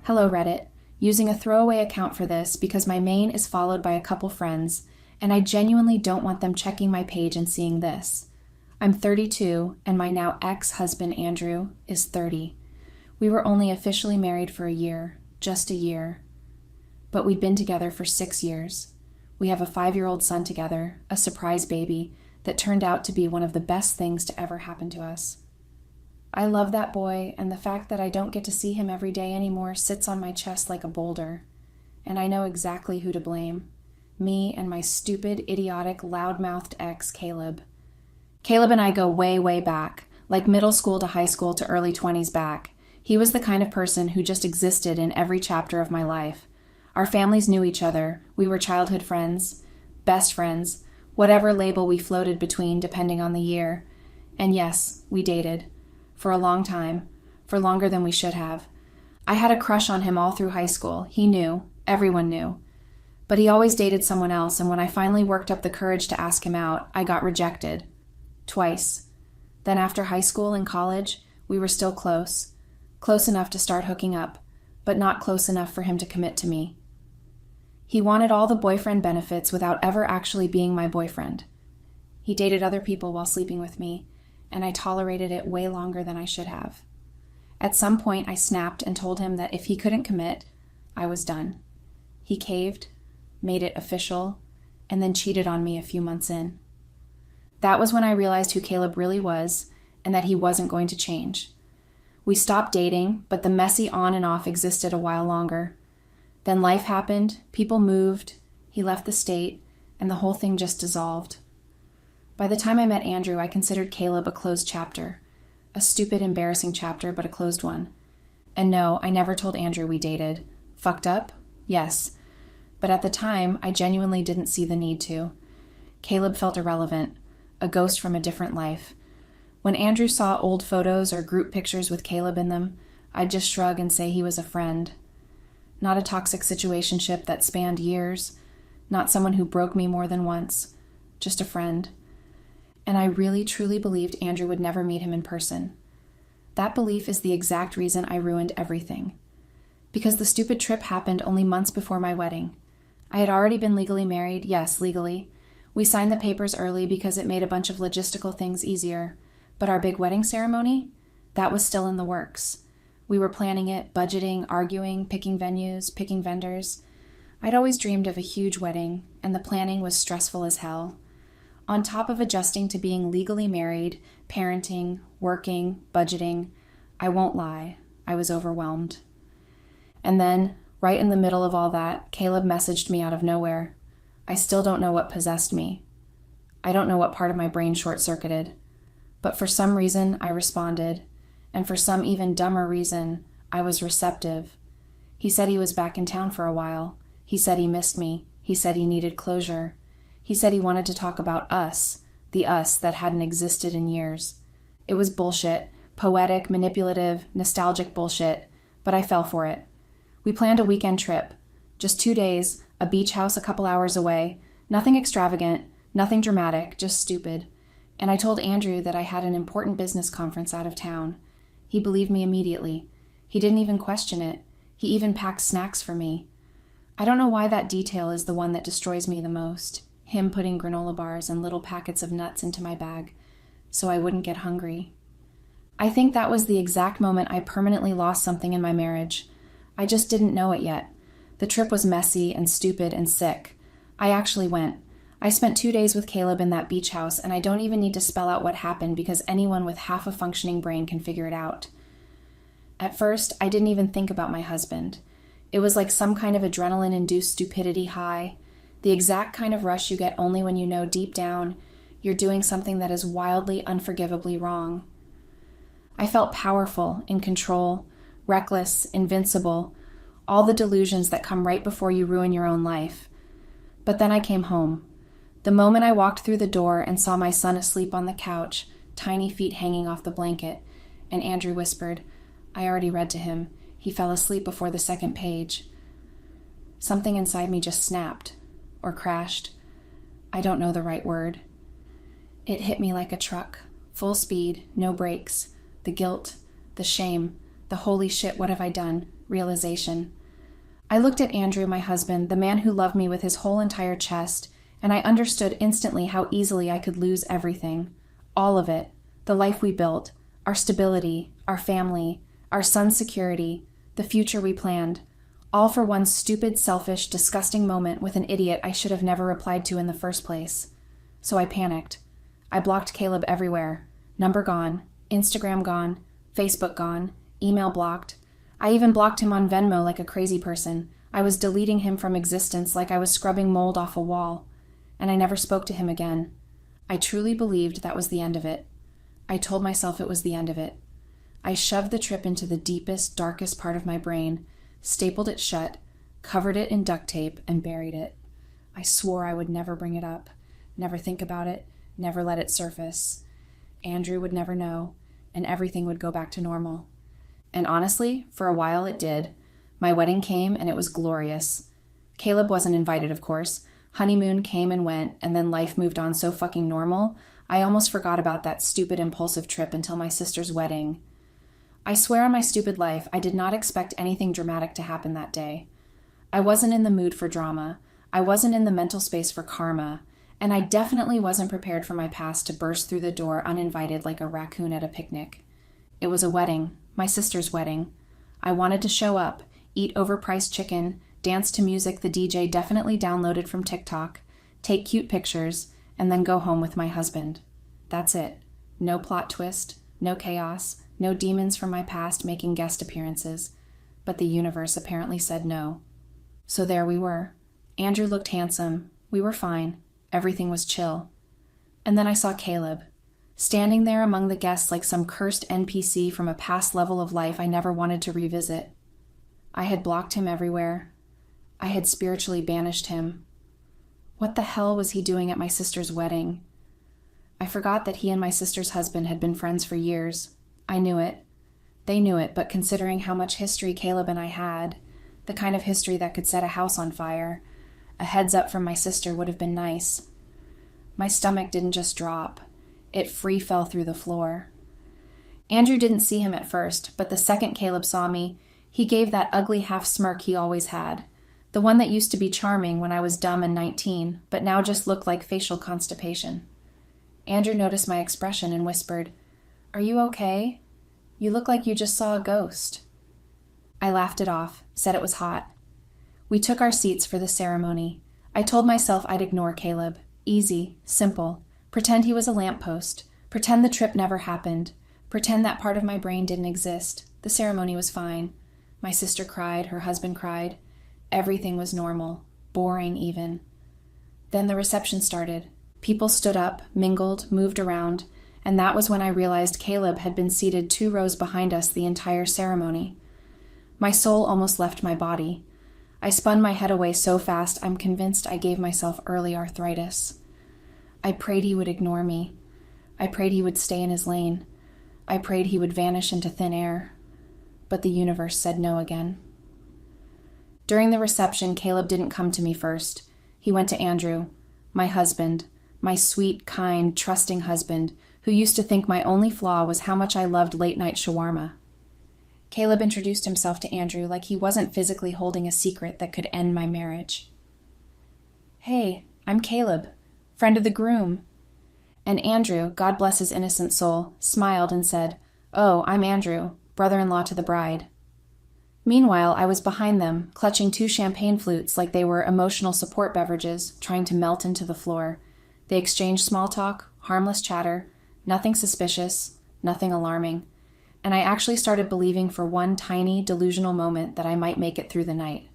Hello, Reddit. Using a throwaway account for this because my main is followed by a couple friends, and I genuinely don't want them checking my page and seeing this. I'm 32, and my now ex-husband Andrew is 30. We were only officially married for a year, just a year. But we'd been together for 6 years. We have a 5-year-old son together, a surprise baby that turned out to be one of the best things to ever happen to us. I love that boy, and the fact that I don't get to see him every day anymore sits on my chest like a boulder. And I know exactly who to blame. Me and my stupid, idiotic, loud-mouthed ex, Caleb. Caleb and I go way, way back, like middle school to high school to early 20s back. He was the kind of person who just existed in every chapter of my life. Our families knew each other. We were childhood friends, best friends, whatever label we floated between depending on the year. And yes, we dated. For a long time. For longer than we should have. I had a crush on him all through high school. He knew. Everyone knew. But he always dated someone else, and when I finally worked up the courage to ask him out, I got rejected. Twice. Then after high school and college, we were still close. Close enough to start hooking up, but not close enough for him to commit to me. He wanted all the boyfriend benefits without ever actually being my boyfriend. He dated other people while sleeping with me, and I tolerated it way longer than I should have. At some point, I snapped and told him that if he couldn't commit, I was done. He caved, made it official, and then cheated on me a few months in. That was when I realized who Caleb really was and that he wasn't going to change. We stopped dating, but the messy on and off existed a while longer. Then life happened, people moved, he left the state, and the whole thing just dissolved. By the time I met Andrew, I considered Caleb a closed chapter. A stupid, embarrassing chapter, but a closed one. And no, I never told Andrew we dated. Fucked up? Yes. But at the time, I genuinely didn't see the need to. Caleb felt irrelevant, a ghost from a different life. When Andrew saw old photos or group pictures with Caleb in them, I'd just shrug and say he was a friend. Not a toxic situationship that spanned years, not someone who broke me more than once, just a friend. And I really, truly believed Andrew would never meet him in person. That belief is the exact reason I ruined everything. Because the stupid trip happened only months before my wedding. I had already been legally married, yes, legally. We signed the papers early because it made a bunch of logistical things easier. But our big wedding ceremony? That was still in the works. We were planning it, budgeting, arguing, picking venues, picking vendors. I'd always dreamed of a huge wedding, and the planning was stressful as hell. On top of adjusting to being legally married, parenting, working, budgeting, I won't lie, I was overwhelmed. And then, right in the middle of all that, Caleb messaged me out of nowhere. I still don't know what possessed me. I don't know what part of my brain short-circuited. But for some reason, I responded, and for some even dumber reason, I was receptive. He said he was back in town for a while. He said he missed me. He said he needed closure. He said he wanted to talk about us, the us that hadn't existed in years. It was bullshit, poetic, manipulative, nostalgic bullshit, but I fell for it. We planned a weekend trip, just 2 days, a beach house a couple hours away, nothing extravagant, nothing dramatic, just stupid. And I told Andrew that I had an important business conference out of town. He believed me immediately. He didn't even question it. He even packed snacks for me. I don't know why that detail is the one that destroys me the most. Him putting granola bars and little packets of nuts into my bag so I wouldn't get hungry. I think that was the exact moment I permanently lost something in my marriage. I just didn't know it yet. The trip was messy and stupid and sick. I actually went. I spent 2 days with Caleb in that beach house, and I don't even need to spell out what happened because anyone with half a functioning brain can figure it out. At first, I didn't even think about my husband. It was like some kind of adrenaline-induced stupidity high, the exact kind of rush you get only when you know deep down you're doing something that is wildly, unforgivably wrong. I felt powerful, in control, reckless, invincible, all the delusions that come right before you ruin your own life. But then I came home. The moment I walked through the door and saw my son asleep on the couch, tiny feet hanging off the blanket, and Andrew whispered, I already read to him. He fell asleep before the second page. Something inside me just snapped, or crashed. I don't know the right word. It hit me like a truck, full speed, no brakes. The guilt, the shame, the holy shit, what have I done? realization. I looked at Andrew, my husband, the man who loved me with his whole entire chest, and I understood instantly how easily I could lose everything. All of it. The life we built, our stability, our family, our son's security, the future we planned. All for one stupid, selfish, disgusting moment with an idiot I should have never replied to in the first place. So I panicked. I blocked Caleb everywhere. Number gone, Instagram gone, Facebook gone, email blocked. I even blocked him on Venmo like a crazy person. I was deleting him from existence like I was scrubbing mold off a wall. And I never spoke to him again. I truly believed that was the end of it. I told myself it was the end of it. I shoved the trip into the deepest, darkest part of my brain, stapled it shut, covered it in duct tape, and buried it. I swore I would never bring it up, never think about it, never let it surface. Andrew would never know, and everything would go back to normal. And honestly, for a while it did. My wedding came, and it was glorious. Caleb wasn't invited, of course. Honeymoon came and went, and then life moved on so fucking normal, I almost forgot about that stupid impulsive trip until my sister's wedding. I swear on my stupid life, I did not expect anything dramatic to happen that day. I wasn't in the mood for drama. I wasn't in the mental space for karma. And I definitely wasn't prepared for my past to burst through the door uninvited like a raccoon at a picnic. It was a wedding, my sister's wedding. I wanted to show up, eat overpriced chicken, dance to music the DJ definitely downloaded from TikTok, take cute pictures, and then go home with my husband. That's it. No plot twist, no chaos, no demons from my past making guest appearances. But the universe apparently said no. So there we were. Andrew looked handsome. We were fine. Everything was chill. And then I saw Caleb, standing there among the guests like some cursed NPC from a past level of life I never wanted to revisit. I had blocked him everywhere. I had spiritually banished him. What the hell was he doing at my sister's wedding? I forgot that he and my sister's husband had been friends for years. I knew it. They knew it, but considering how much history Caleb and I had, the kind of history that could set a house on fire, a heads up from my sister would have been nice. My stomach didn't just drop. It free fell through the floor. Andrew didn't see him at first, but the second Caleb saw me, he gave that ugly half smirk he always had. The one that used to be charming when I was dumb and 19, but now just looked like facial constipation. Andrew noticed my expression and whispered, "Are you okay? You look like you just saw a ghost." I laughed it off, said it was hot. We took our seats for the ceremony. I told myself I'd ignore Caleb. Easy, simple. Pretend he was a lamppost. Pretend the trip never happened. Pretend that part of my brain didn't exist. The ceremony was fine. My sister cried, her husband cried. Everything was normal, boring even. Then the reception started. People stood up, mingled, moved around, and that was when I realized Caleb had been seated 2 rows behind us the entire ceremony. My soul almost left my body. I spun my head away so fast I'm convinced I gave myself early arthritis. I prayed he would ignore me. I prayed he would stay in his lane. I prayed he would vanish into thin air. But the universe said no again. During the reception, Caleb didn't come to me first. He went to Andrew, my husband, my sweet, kind, trusting husband, who used to think my only flaw was how much I loved late-night shawarma. Caleb introduced himself to Andrew like he wasn't physically holding a secret that could end my marriage. "Hey, I'm Caleb, friend of the groom." And Andrew, God bless his innocent soul, smiled and said, "Oh, I'm Andrew, brother-in-law to the bride." Meanwhile, I was behind them, clutching 2 champagne flutes like they were emotional support beverages, trying to melt into the floor. They exchanged small talk, harmless chatter, nothing suspicious, nothing alarming. And I actually started believing for one tiny, delusional moment that I might make it through the night.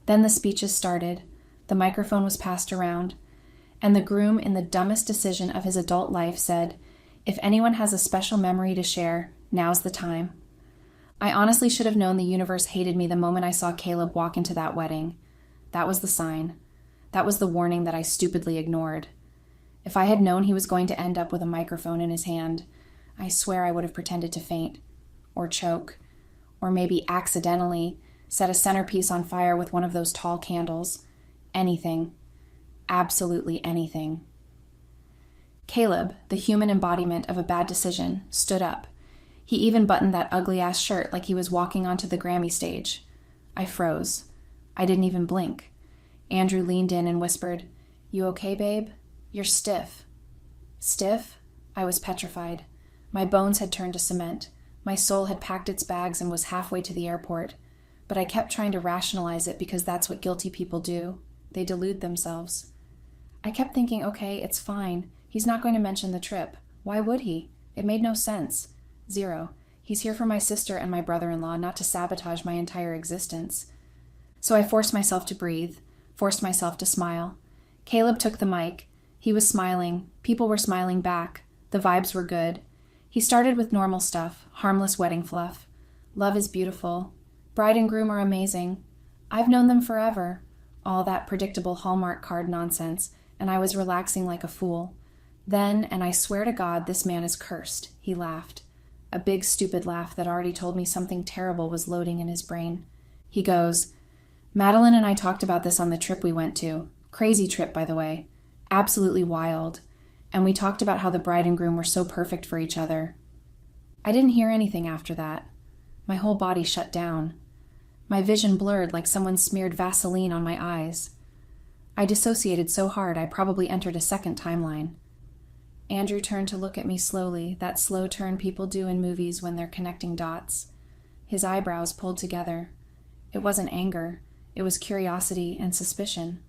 Then the speeches started, the microphone was passed around, and the groom, in the dumbest decision of his adult life, said, "If anyone has a special memory to share, now's the time." I honestly should have known the universe hated me the moment I saw Caleb walk into that wedding. That was the sign. That was the warning that I stupidly ignored. If I had known he was going to end up with a microphone in his hand, I swear I would have pretended to faint, or choke, or maybe accidentally set a centerpiece on fire with one of those tall candles. Anything. Absolutely anything. Caleb, the human embodiment of a bad decision, stood up. He even buttoned that ugly-ass shirt like he was walking onto the Grammy stage. I froze. I didn't even blink. Andrew leaned in and whispered, "You okay, babe? You're stiff." Stiff? I was petrified. My bones had turned to cement. My soul had packed its bags and was halfway to the airport. But I kept trying to rationalize it because that's what guilty people do. They delude themselves. I kept thinking, okay, it's fine. He's not going to mention the trip. Why would he? It made no sense. Zero. He's here for my sister and my brother-in-law, not to sabotage my entire existence. So I forced myself to breathe, forced myself to smile. Caleb took the mic. He was smiling. People were smiling back. The vibes were good. He started with normal stuff, harmless wedding fluff. Love is beautiful. Bride and groom are amazing. I've known them forever. All that predictable Hallmark card nonsense, and I was relaxing like a fool. Then, and I swear to God, this man is cursed, he laughed. A big, stupid laugh that already told me something terrible was loading in his brain. He goes, "Madeline and I talked about this on the trip we went to. Crazy trip, by the way. Absolutely wild. And we talked about how the bride and groom were so perfect for each other." I didn't hear anything after that. My whole body shut down. My vision blurred like someone smeared Vaseline on my eyes. I dissociated so hard I probably entered a second timeline. Andrew turned to look at me slowly, that slow turn people do in movies when they're connecting dots. His eyebrows pulled together. It wasn't anger. It was curiosity and suspicion.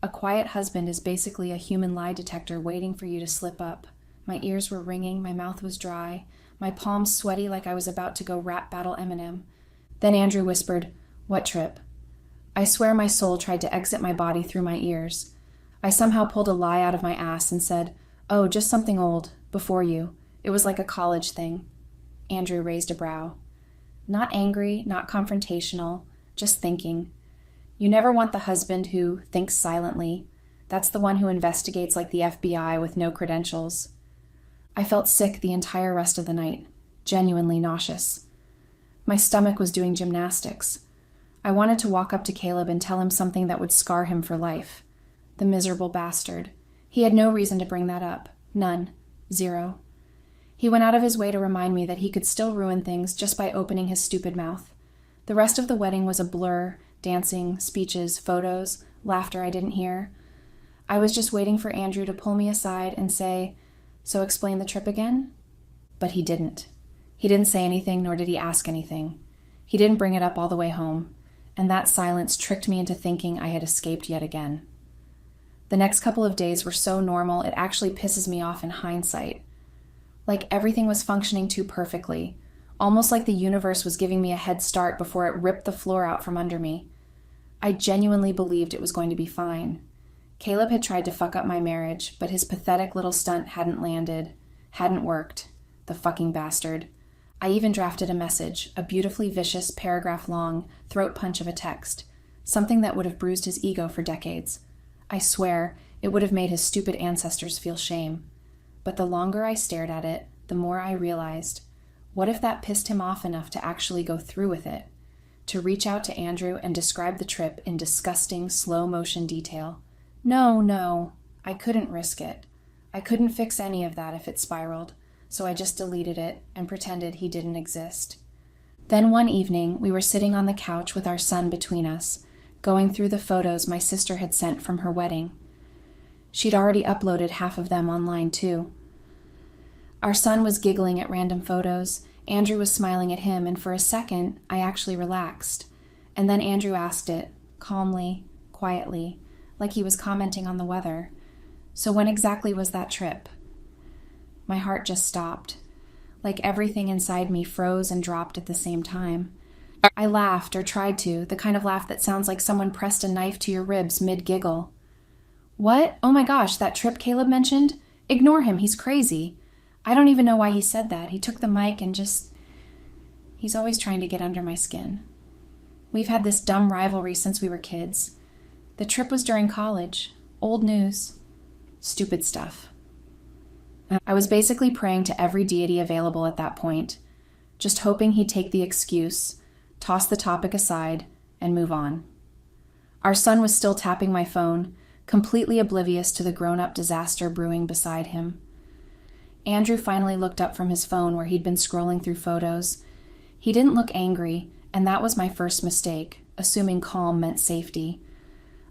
A quiet husband is basically a human lie detector waiting for you to slip up. My ears were ringing, my mouth was dry, my palms sweaty like I was about to go rap battle Eminem. Then Andrew whispered, "What trip?" I swear my soul tried to exit my body through my ears. I somehow pulled a lie out of my ass and said, "Oh, just something old, before you. It was like a college thing." Andrew raised a brow. Not angry, not confrontational, just thinking. You never want the husband who thinks silently. That's the one who investigates like the FBI with no credentials. I felt sick the entire rest of the night, genuinely nauseous. My stomach was doing gymnastics. I wanted to walk up to Caleb and tell him something that would scar him for life. The miserable bastard. He had no reason to bring that up. None. Zero. He went out of his way to remind me that he could still ruin things just by opening his stupid mouth. The rest of the wedding was a blur, dancing, speeches, photos, laughter I didn't hear. I was just waiting for Andrew to pull me aside and say, "So explain the trip again?" But he didn't. He didn't say anything, nor did he ask anything. He didn't bring it up all the way home, and that silence tricked me into thinking I had escaped yet again. The next couple of days were so normal, it actually pisses me off in hindsight. Like everything was functioning too perfectly, almost like the universe was giving me a head start before it ripped the floor out from under me. I genuinely believed it was going to be fine. Caleb had tried to fuck up my marriage, but his pathetic little stunt hadn't landed, hadn't worked. The fucking bastard. I even drafted a message, a beautifully vicious, paragraph-long throat punch of a text, something that would have bruised his ego for decades. I swear, it would have made his stupid ancestors feel shame. But the longer I stared at it, the more I realized, what if that pissed him off enough to actually go through with it? To reach out to Andrew and describe the trip in disgusting, slow-motion detail. No, I couldn't risk it. I couldn't fix any of that if it spiraled, so I just deleted it and pretended he didn't exist. Then one evening, we were sitting on the couch with our son between us, going through the photos my sister had sent from her wedding. She'd already uploaded half of them online, too. Our son was giggling at random photos, Andrew was smiling at him, and for a second, I actually relaxed. And then Andrew asked it, calmly, quietly, like he was commenting on the weather. "So when exactly was that trip?" My heart just stopped. Like everything inside me froze and dropped at the same time. I laughed, or tried to, the kind of laugh that sounds like someone pressed a knife to your ribs mid-giggle. "What? Oh my gosh, that trip Caleb mentioned? Ignore him, he's crazy. I don't even know why he said that. He took the mic and he's always trying to get under my skin. We've had this dumb rivalry since we were kids. The trip was during college. Old news. Stupid stuff." I was basically praying to every deity available at that point, just hoping he'd take the excuse, toss the topic aside, and move on. Our son was still tapping my phone, completely oblivious to the grown-up disaster brewing beside him. Andrew finally looked up from his phone where he'd been scrolling through photos. He didn't look angry, and that was my first mistake, assuming calm meant safety.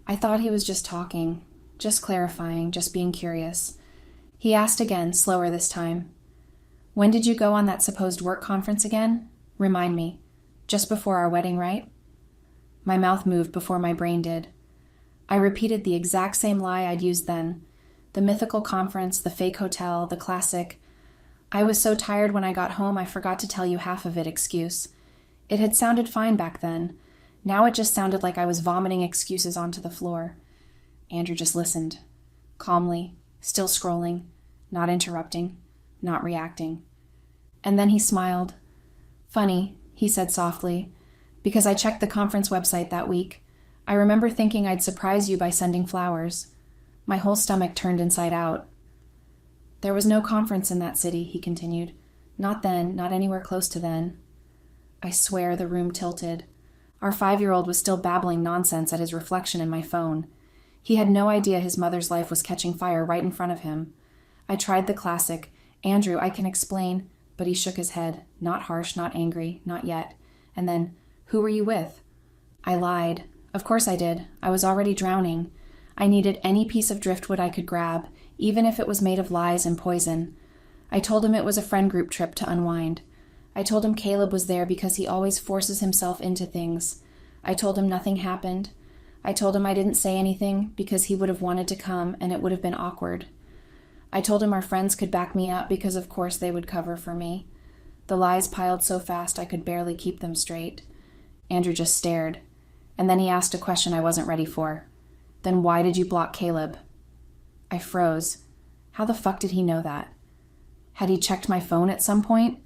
I thought he was just talking, just clarifying, just being curious. He asked again, slower this time. When did you go on that supposed work conference again? Remind me. Just before our wedding, right? My mouth moved before my brain did. I repeated the exact same lie I'd used then. The mythical conference, the fake hotel, the classic, "I was so tired when I got home I forgot to tell you half of it" excuse. It had sounded fine back then. Now it just sounded like I was vomiting excuses onto the floor. Andrew just listened, calmly, still scrolling, not interrupting, not reacting. And then he smiled. "Funny," he said softly, "because I checked the conference website that week. I remember thinking I'd surprise you by sending flowers." My whole stomach turned inside out. "There was no conference in that city," he continued. "Not then, not anywhere close to then." I swear the room tilted. Our 5-year-old was still babbling nonsense at his reflection in my phone. He had no idea his mother's life was catching fire right in front of him. I tried the classic, "Andrew, I can explain," but he shook his head, not harsh, not angry, not yet. And then, "Who were you with?" I lied. Of course I did. I was already drowning. I needed any piece of driftwood I could grab, even if it was made of lies and poison. I told him it was a friend group trip to unwind. I told him Caleb was there because he always forces himself into things. I told him nothing happened. I told him I didn't say anything because he would have wanted to come and it would have been awkward. I told him our friends could back me up because of course they would cover for me. The lies piled so fast I could barely keep them straight. Andrew just stared, and then he asked a question I wasn't ready for. "Then why did you block Caleb?" I froze. How the fuck did he know that? Had he checked my phone at some point?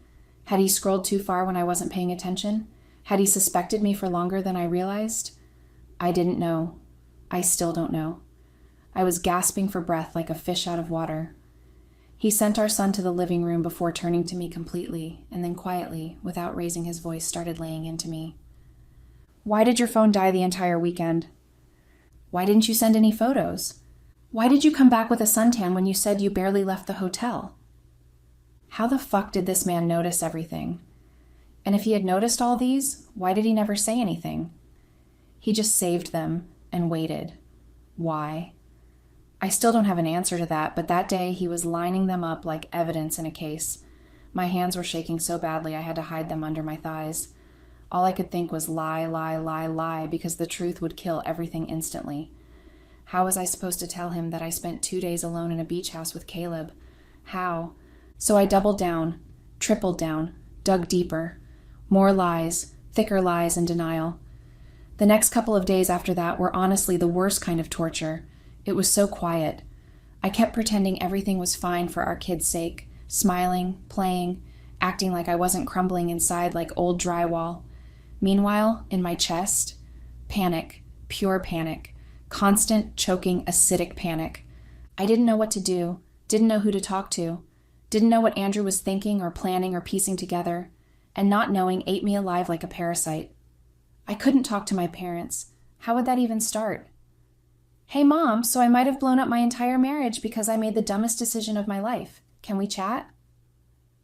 Had he scrolled too far when I wasn't paying attention? Had he suspected me for longer than I realized? I didn't know. I still don't know. I was gasping for breath like a fish out of water. He sent our son to the living room before turning to me completely, and then quietly, without raising his voice, started laying into me. "Why did your phone die the entire weekend? Why didn't you send any photos? Why did you come back with a suntan when you said you barely left the hotel?" How the fuck did this man notice everything? And if he had noticed all these, why did he never say anything? He just saved them and waited. Why? I still don't have an answer to that, but that day he was lining them up like evidence in a case. My hands were shaking so badly I had to hide them under my thighs. All I could think was lie, lie, lie, lie, because the truth would kill everything instantly. How was I supposed to tell him that I spent 2 days alone in a beach house with Caleb? How? So I doubled down, tripled down, dug deeper. More lies, thicker lies and denial. The next couple of days after that were honestly the worst kind of torture. It was so quiet. I kept pretending everything was fine for our kids' sake, smiling, playing, acting like I wasn't crumbling inside like old drywall. Meanwhile, in my chest, panic, pure panic, constant, choking, acidic panic. I didn't know what to do, didn't know who to talk to, didn't know what Andrew was thinking or planning or piecing together, and not knowing ate me alive like a parasite. I couldn't talk to my parents. How would that even start? "Hey, Mom, so I might have blown up my entire marriage because I made the dumbest decision of my life. Can we chat?"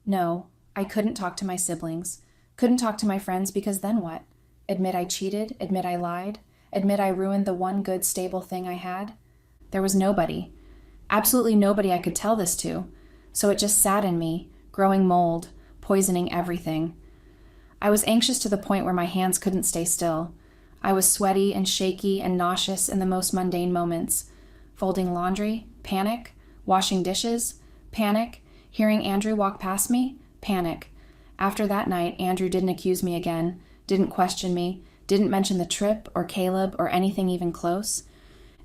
No, I couldn't talk to my siblings. Couldn't talk to my friends because then what? Admit I cheated? Admit I lied? Admit I ruined the one good, stable thing I had? There was nobody. Absolutely nobody I could tell this to. So it just sat in me, growing mold, poisoning everything. I was anxious to the point where my hands couldn't stay still. I was sweaty and shaky and nauseous in the most mundane moments. Folding laundry? Panic. Washing dishes? Panic. Hearing Andrew walk past me? Panic. After that night, Andrew didn't accuse me again, didn't question me, didn't mention the trip or Caleb or anything even close.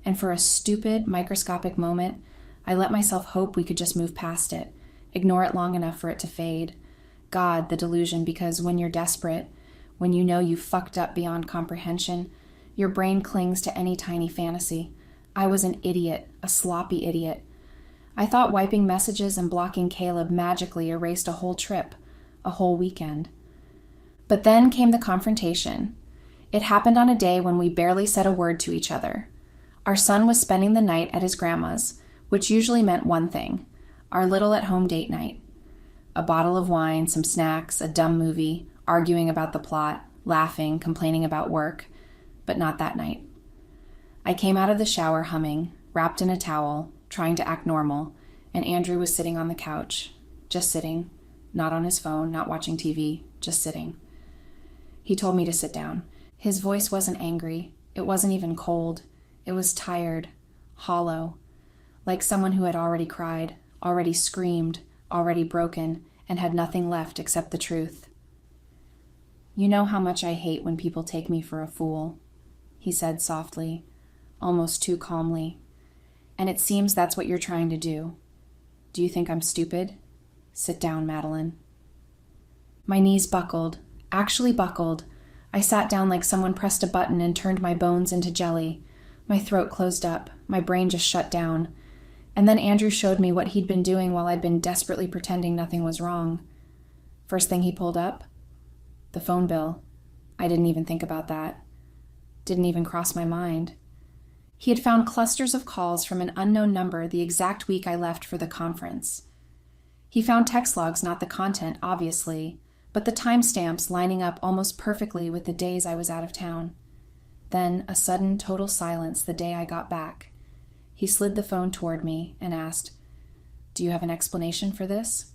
And for a stupid, microscopic moment, I let myself hope we could just move past it, ignore it long enough for it to fade. God, the delusion, because when you're desperate, when you know you fucked up beyond comprehension, your brain clings to any tiny fantasy. I was an idiot, a sloppy idiot. I thought wiping messages and blocking Caleb magically erased a whole trip, a whole weekend. But then came the confrontation. It happened on a day when we barely said a word to each other. Our son was spending the night at his grandma's, which usually meant one thing. Our little at-home date night. A bottle of wine, some snacks, a dumb movie, arguing about the plot, laughing, complaining about work, but not that night. I came out of the shower humming, wrapped in a towel, trying to act normal, and Andrew was sitting on the couch, just sitting, not on his phone, not watching TV, just sitting. He told me to sit down. His voice wasn't angry. It wasn't even cold. It was tired, hollow, like someone who had already cried, already screamed, already broken, and had nothing left except the truth. "You know how much I hate when people take me for a fool," he said softly, almost too calmly. "And it seems that's what you're trying to do. Do you think I'm stupid? Sit down, Madeline." My knees buckled, actually buckled. I sat down like someone pressed a button and turned my bones into jelly. My throat closed up. My brain just shut down. And then Andrew showed me what he'd been doing while I'd been desperately pretending nothing was wrong. First thing he pulled up? The phone bill. I didn't even think about that. Didn't even cross my mind. He had found clusters of calls from an unknown number the exact week I left for the conference. He found text logs, not the content, obviously, but the timestamps lining up almost perfectly with the days I was out of town. Then a sudden total silence the day I got back. He slid the phone toward me and asked, "Do you have an explanation for this?"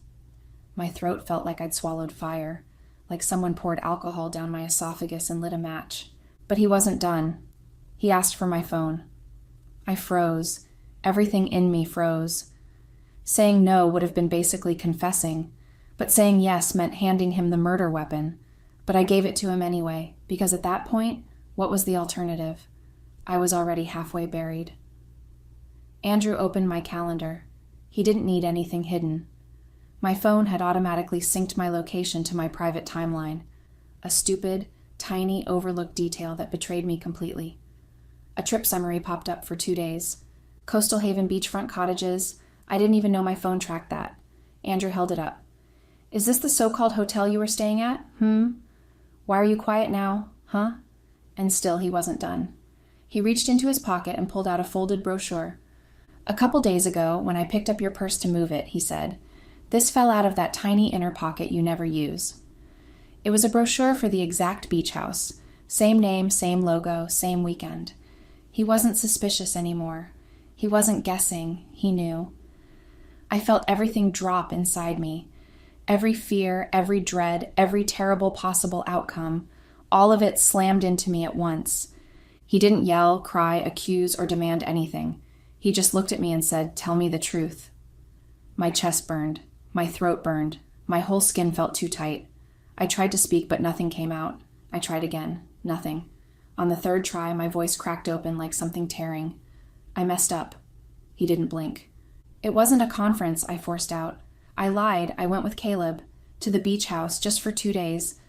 My throat felt like I'd swallowed fire, like someone poured alcohol down my esophagus and lit a match. But he wasn't done. He asked for my phone. I froze. Everything in me froze. Saying no would have been basically confessing, but saying yes meant handing him the murder weapon. But I gave it to him anyway, because at that point, what was the alternative? I was already halfway buried. Andrew opened my calendar. He didn't need anything hidden. My phone had automatically synced my location to my private timeline, a stupid, tiny, overlooked detail that betrayed me completely. A trip summary popped up for 2 days. Coastal Haven beachfront cottages. I didn't even know my phone tracked that. Andrew held it up. "Is this the so-called hotel you were staying at? Why are you quiet now? Huh?" And still he wasn't done. He reached into his pocket and pulled out a folded brochure. "A couple days ago, when I picked up your purse to move it," he said, "this fell out of that tiny inner pocket you never use." It was a brochure for the exact beach house. Same name, same logo, same weekend. He wasn't suspicious anymore. He wasn't guessing. He knew. I felt everything drop inside me. Every fear, every dread, every terrible possible outcome, all of it slammed into me at once. He didn't yell, cry, accuse, or demand anything. He just looked at me and said, "Tell me the truth." My chest burned. My throat burned. My whole skin felt too tight. I tried to speak, but nothing came out. I tried again. Nothing. On the third try, my voice cracked open like something tearing. I messed up. He didn't blink. "It wasn't a conference," I forced out. "I lied. I went with Caleb. To the beach house, just for 2 days.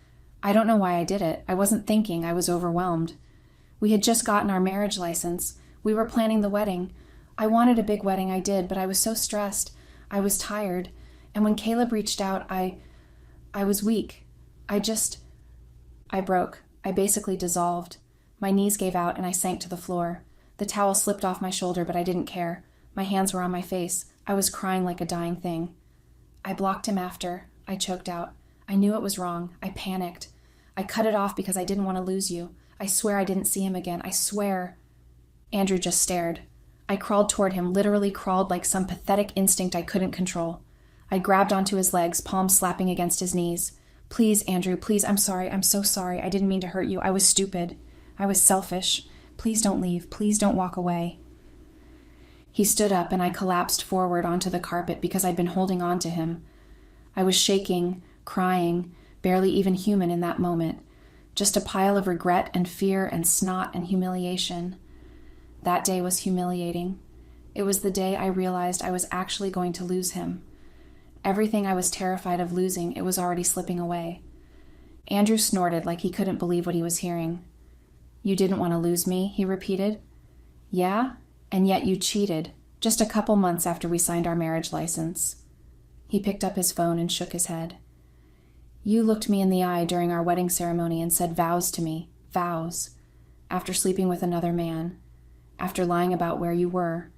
I don't know why I did it. I wasn't thinking. I was overwhelmed. We had just gotten our marriage license. We were planning the wedding. I wanted a big wedding, I did, but I was so stressed. I was tired. And when Caleb reached out, I was weak. I broke. I basically dissolved. My knees gave out and I sank to the floor. The towel slipped off my shoulder, but I didn't care. My hands were on my face. I was crying like a dying thing. I blocked him after. I choked out. I knew it was wrong. I panicked. I cut it off because I didn't want to lose you. I swear I didn't see him again. I swear." Andrew just stared. I crawled toward him, literally crawled like some pathetic instinct I couldn't control. I grabbed onto his legs, palms slapping against his knees. "Please, Andrew, please, I'm sorry. I'm so sorry. I didn't mean to hurt you. I was stupid. I was selfish. Please don't leave. Please don't walk away." He stood up and I collapsed forward onto the carpet because I'd been holding on to him. I was shaking, crying, barely even human in that moment. Just a pile of regret and fear and snot and humiliation. That day was humiliating. It was the day I realized I was actually going to lose him. Everything I was terrified of losing, it was already slipping away. Andrew snorted like he couldn't believe what he was hearing. "You didn't want to lose me," he repeated. "Yeah? And yet you cheated, just a couple months after we signed our marriage license." He picked up his phone and shook his head. "You looked me in the eye during our wedding ceremony and said vows to me, vows, after sleeping with another man, after lying about where you were,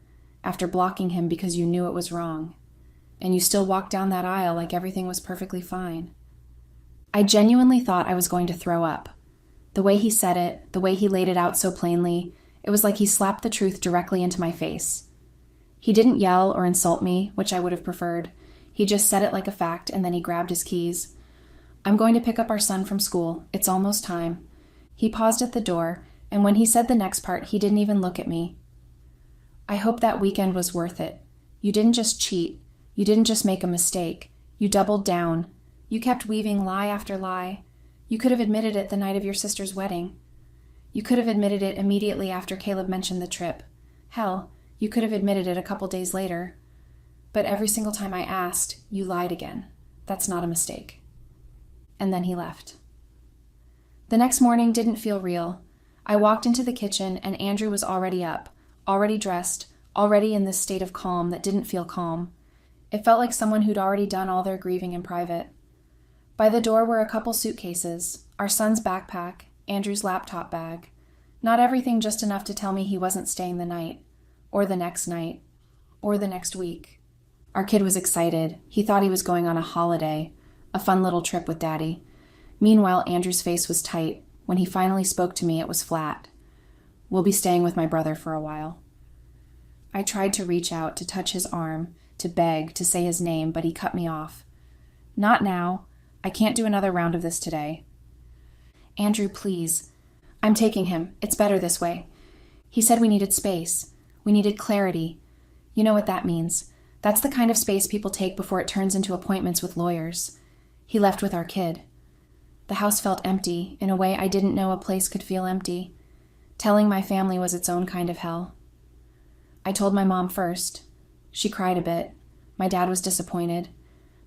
after blocking him because you knew it was wrong. and you still walked down that aisle like everything was perfectly fine." I genuinely thought I was going to throw up. The way he said it, the way he laid it out so plainly, it was like he slapped the truth directly into my face. He didn't yell or insult me, which I would have preferred. He just said it like a fact, and then he grabbed his keys. "I'm going to pick up our son from school. It's almost time." He paused at the door, and when he said the next part, he didn't even look at me. "I hope that weekend was worth it. You didn't just cheat. You didn't just make a mistake. You doubled down. You kept weaving lie after lie. You could have admitted it the night of your sister's wedding. You could have admitted it immediately after Caleb mentioned the trip. Hell, you could have admitted it a couple days later. But every single time I asked, you lied again. That's not a mistake." And then he left. The next morning didn't feel real. I walked into the kitchen and Andrew was already up, already dressed, already in this state of calm that didn't feel calm. It felt like someone who'd already done all their grieving in private. By the door were a couple suitcases, our son's backpack, Andrew's laptop bag. Not everything, just enough to tell me he wasn't staying the night, or the next night, or the next week. Our kid was excited. He thought he was going on a holiday, a fun little trip with Daddy. Meanwhile, Andrew's face was tight. When he finally spoke to me, it was flat. "We'll be staying with my brother for a while." I tried to reach out, to touch his arm, to beg, to say his name, but he cut me off. "Not now. I can't do another round of this today." "Andrew, please. I'm taking him. It's better this way. He said we needed space. We needed clarity. You know what that means. That's the kind of space people take before it turns into appointments with lawyers. He left with our kid." The house felt empty, in a way I didn't know a place could feel empty. Telling my family was its own kind of hell. I told my mom first. She cried a bit. My dad was disappointed.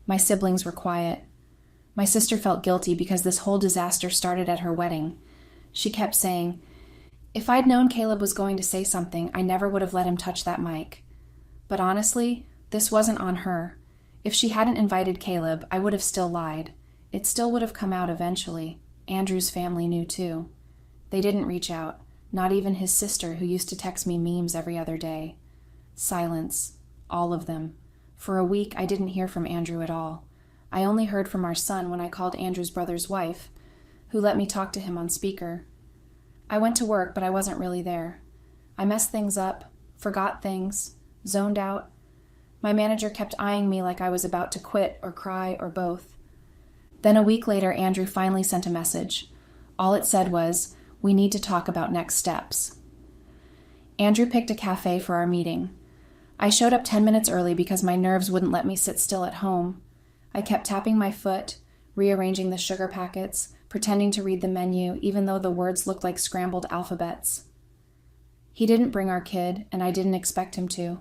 My siblings were quiet. My sister felt guilty because this whole disaster started at her wedding. She kept saying, "If I'd known Caleb was going to say something, I never would have let him touch that mic." But honestly, this wasn't on her. If she hadn't invited Caleb, I would have still lied. It still would have come out eventually. Andrew's family knew too. They didn't reach out, not even his sister, who used to text me memes every other day. Silence. All of them. For a week, I didn't hear from Andrew at all. I only heard from our son when I called Andrew's brother's wife, who let me talk to him on speaker. I went to work, but I wasn't really there. I messed things up, forgot things, zoned out. My manager kept eyeing me like I was about to quit or cry or both. Then a week later, Andrew finally sent a message. All it said was, "We need to talk about next steps." Andrew picked a cafe for our meeting. I showed up 10 minutes early because my nerves wouldn't let me sit still at home. I kept tapping my foot, rearranging the sugar packets, pretending to read the menu, even though the words looked like scrambled alphabets. He didn't bring our kid, and I didn't expect him to.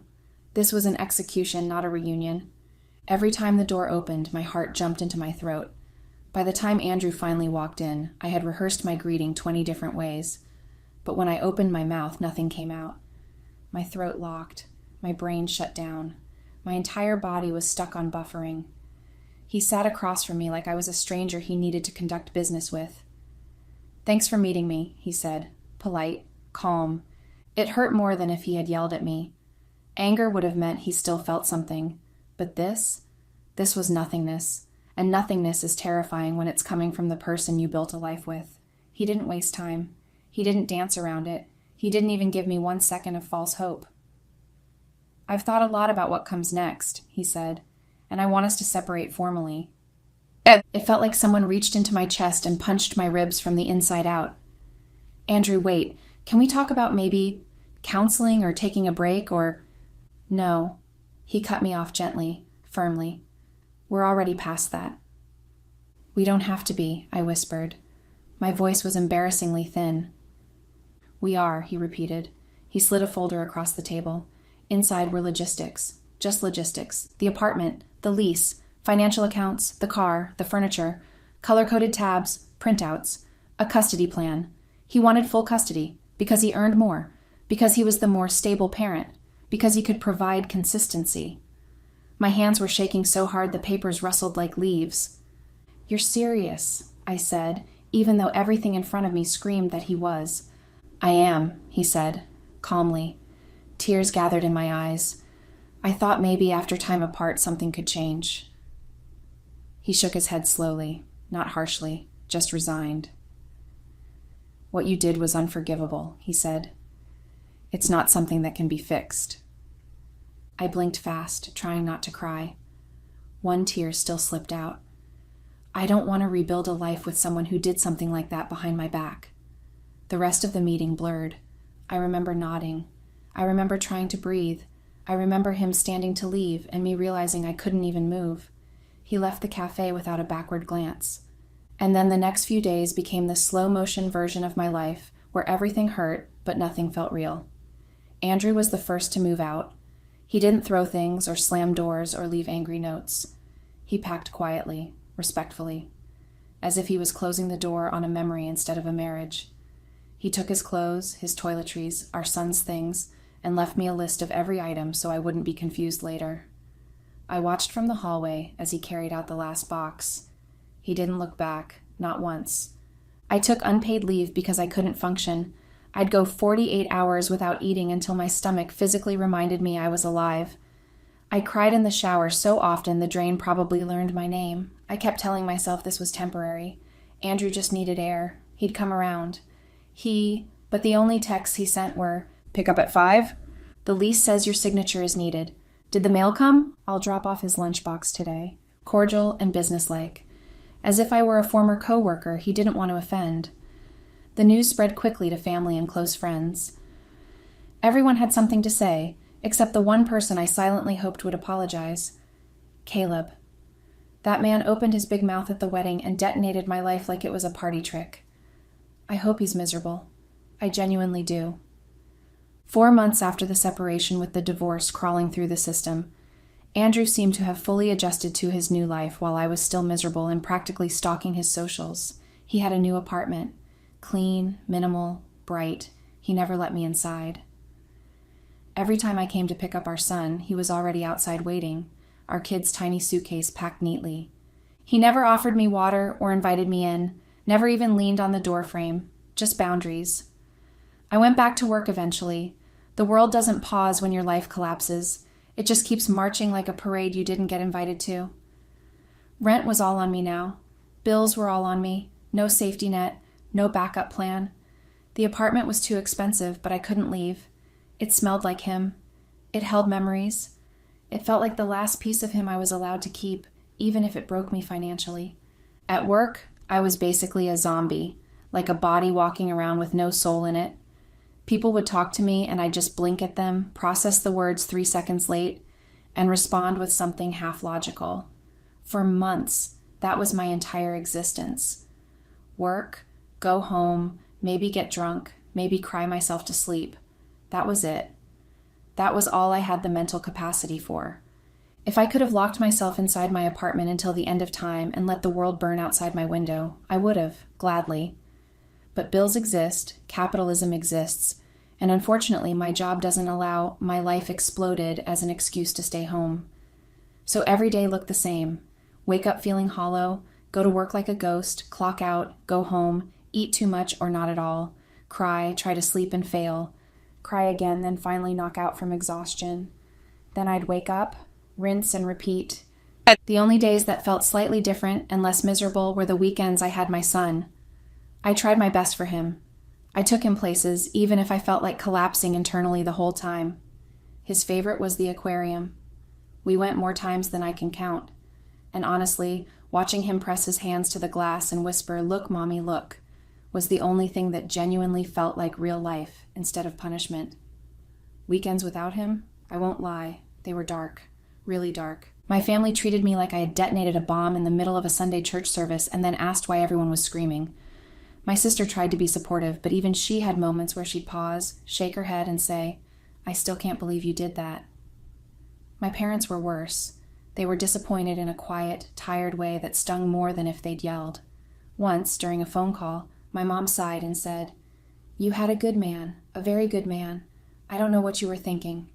This was an execution, not a reunion. Every time the door opened, my heart jumped into my throat. By the time Andrew finally walked in, I had rehearsed my greeting 20 different ways. But when I opened my mouth, nothing came out. My throat locked. My brain shut down. My entire body was stuck on buffering. He sat across from me like I was a stranger he needed to conduct business with. "Thanks for meeting me," he said, polite, calm. It hurt more than if he had yelled at me. Anger would have meant he still felt something. But this was nothingness. And nothingness is terrifying when it's coming from the person you built a life with. He didn't waste time. He didn't dance around it. He didn't even give me 1 second of false hope. "I've thought a lot about what comes next," he said, "and I want us to separate formally." It felt like someone reached into my chest and punched my ribs from the inside out. "Andrew, wait. Can we talk about maybe counseling or taking a break or—" "No." He cut me off gently, firmly. "We're already past that." "We don't have to be," I whispered. My voice was embarrassingly thin. "We are," he repeated. He slid a folder across the table. Inside were logistics. Just logistics. The apartment, the lease, financial accounts, the car, the furniture, color-coded tabs, printouts, a custody plan. He wanted full custody, because he earned more, because he was the more stable parent, because he could provide consistency. My hands were shaking so hard the papers rustled like leaves. "You're serious," I said, even though everything in front of me screamed that he was. "I am," he said, calmly. Tears gathered in my eyes. I thought maybe after time apart something could change. He shook his head slowly, not harshly, just resigned. What you did was unforgivable, he said. It's not something that can be fixed. I blinked fast, trying not to cry. One tear still slipped out. I don't want to rebuild a life with someone who did something like that behind my back. The rest of the meeting blurred. I remember nodding. I remember trying to breathe. I remember him standing to leave and me realizing I couldn't even move. He left the cafe without a backward glance. And then the next few days became the slow-motion version of my life where everything hurt, but nothing felt real. Andrew was the first to move out. He didn't throw things or slam doors or leave angry notes. He packed quietly, respectfully, as if he was closing the door on a memory instead of a marriage. He took his clothes, his toiletries, our son's things, and left me a list of every item so I wouldn't be confused later. I watched from the hallway as he carried out the last box. He didn't look back, not once. I took unpaid leave because I couldn't function. I'd go 48 hours without eating until my stomach physically reminded me I was alive. I cried in the shower so often the drain probably learned my name. I kept telling myself this was temporary. Andrew just needed air. He'd come around. But the only texts he sent were, "Pick up at 5? The lease says your signature is needed. Did the mail come? I'll drop off his lunchbox today." Cordial and businesslike. As if I were a former co-worker he didn't want to offend. The news spread quickly to family and close friends. Everyone had something to say, except the one person I silently hoped would apologize. Caleb. That man opened his big mouth at the wedding and detonated my life like it was a party trick. I hope he's miserable. I genuinely do. 4 months after the separation with the divorce crawling through the system, Andrew seemed to have fully adjusted to his new life while I was still miserable and practically stalking his socials. He had a new apartment. Clean, minimal, bright. He never let me inside. Every time I came to pick up our son, he was already outside waiting, our kid's tiny suitcase packed neatly. He never offered me water or invited me in, never even leaned on the doorframe, just boundaries. I went back to work eventually. The world doesn't pause when your life collapses. It just keeps marching like a parade you didn't get invited to. Rent was all on me now. Bills were all on me. No safety net. No backup plan. The apartment was too expensive, but I couldn't leave. It smelled like him. It held memories. It felt like the last piece of him I was allowed to keep, even if it broke me financially. At work, I was basically a zombie, like a body walking around with no soul in it. People would talk to me and I'd just blink at them, process the words 3 seconds late, and respond with something half logical. For months, that was my entire existence. Work, go home, maybe get drunk, maybe cry myself to sleep. That was it. That was all I had the mental capacity for. If I could have locked myself inside my apartment until the end of time and let the world burn outside my window, I would have, gladly. But bills exist, capitalism exists, and unfortunately my job doesn't allow my life exploded as an excuse to stay home. So every day looked the same. Wake up feeling hollow, go to work like a ghost, clock out, go home, eat too much or not at all, cry, try to sleep and fail, cry again, then finally knock out from exhaustion. Then I'd wake up, rinse and repeat. The only days that felt slightly different and less miserable were the weekends I had my son. I tried my best for him. I took him places, even if I felt like collapsing internally the whole time. His favorite was the aquarium. We went more times than I can count. And honestly, watching him press his hands to the glass and whisper, "Look, Mommy, look," was the only thing that genuinely felt like real life instead of punishment. Weekends without him, I won't lie, they were dark, really dark. My family treated me like I had detonated a bomb in the middle of a Sunday church service and then asked why everyone was screaming. My sister tried to be supportive, but even she had moments where she'd pause, shake her head, and say, "I still can't believe you did that." My parents were worse. They were disappointed in a quiet, tired way that stung more than if they'd yelled. Once, during a phone call, my mom sighed and said, "You had a good man, a very good man. I don't know what you were thinking."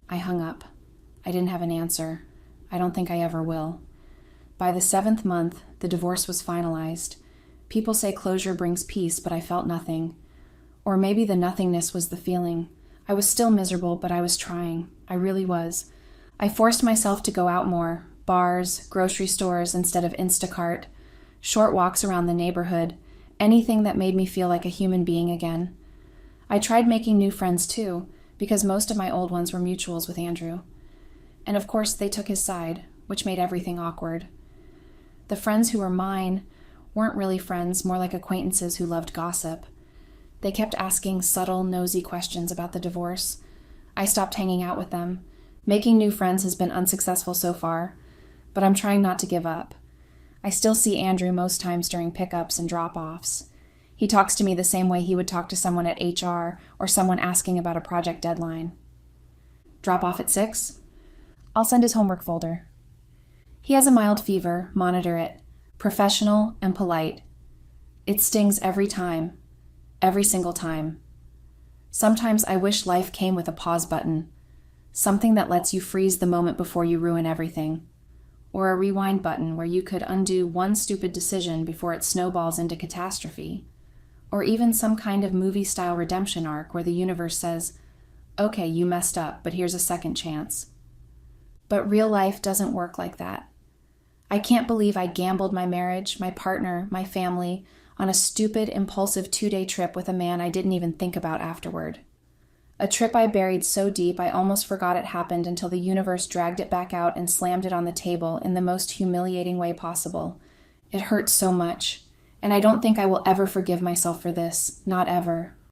I hung up. I didn't have an answer. I don't think I ever will. By the 7th month, the divorce was finalized. People say closure brings peace, but I felt nothing. Or maybe the nothingness was the feeling. I was still miserable, but I was trying. I really was. I forced myself to go out more, bars, grocery stores instead of Instacart, short walks around the neighborhood, anything that made me feel like a human being again. I tried making new friends too, because most of my old ones were mutuals with Andrew. And of course, they took his side, which made everything awkward. The friends who were mine weren't really friends, more like acquaintances who loved gossip. They kept asking subtle, nosy questions about the divorce. I stopped hanging out with them. Making new friends has been unsuccessful so far, but I'm trying not to give up. I still see Andrew most times during pickups and drop-offs. He talks to me the same way he would talk to someone at HR or someone asking about a project deadline. Drop off at 6? I'll send his homework folder. He has a mild fever, monitor it. Professional and polite. It stings every time. Every single time. Sometimes I wish life came with a pause button. Something that lets you freeze the moment before you ruin everything. Or a rewind button where you could undo one stupid decision before it snowballs into catastrophe. Or even some kind of movie-style redemption arc where the universe says, okay, you messed up, but here's a second chance. But real life doesn't work like that. I can't believe I gambled my marriage, my partner, my family, on a stupid, impulsive 2-day trip with a man I didn't even think about afterward. A trip I buried so deep I almost forgot it happened until the universe dragged it back out and slammed it on the table in the most humiliating way possible. It hurt so much, and I don't think I will ever forgive myself for this, not ever.